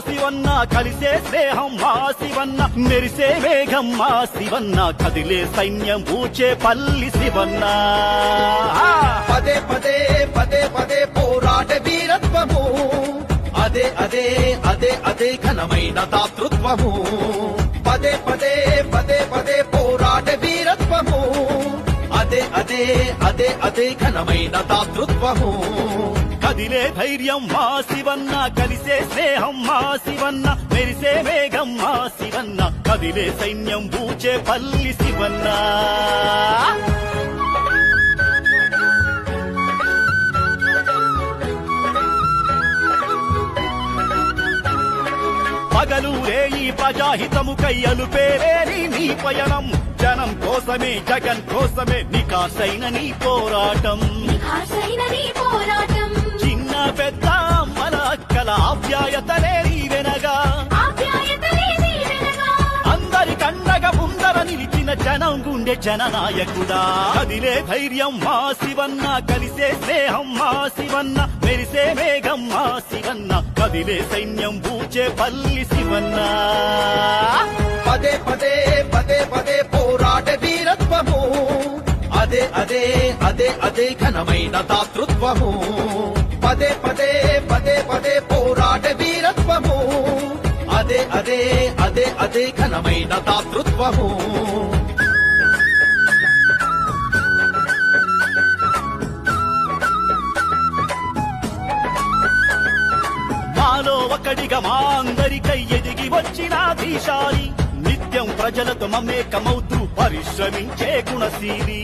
శివన్న కలిసే స్నేహం మా శివన్న మెరిసే వేగం మా శివన్న కదిలే సైన్యం ఊచే పల్లి శివన్న పదే పదే పదే పదే పోరాట వీరత్వము అదే అదే అదే అదే ఘనమైన దాతృత్వము పదే పదే పదే పదే పోరాట వీరత్వము అదే అదే అదే అదే ఘనమైన దాతృత్వము కదిలే ధైర్యం మా శివన్న కలిసే స్నేహం మా శివన్న మెరిసే వేగం మా శివన్న కదిలే సైన్యం ఊచే పల్లి శివన్న పగలూరే ఈ ప్రజాహితము కయ్యలు పేరేని నీ పయనం జనం కోసమే జగన్ కోసమే నికాసైన నీ పోరాటం చిన్న పెద్ద మన అక్కల ఆప్యాయతలే నీవెనగా అందరి కండగా ముందర నిలిచిన జనం గుండె జననాయకుడా కదిలే ధైర్యం మా శివన్న కలిసే స్నేహం మా శివన్న మెరిసే వేగం మా శివన్న కదిలే సైన్యం బూచే పల్లి శివన్న పదే పదే పదే పదే పోరాట వీరత్వము అదే అదే అదే అదే ఘనమైన దాతృత్వము పదే పదే పదే పదే పోరాట వీరత్వము అదే అదే అదే అదే ఘనమైన దాతృత్వము మాలో ఒకడిగా మా అందరికై ఎదిగి వచ్చిన దీశాలి నిత్యం ప్రజలతో మమేకమవుతూ పరిశ్రమించే గుణశీలి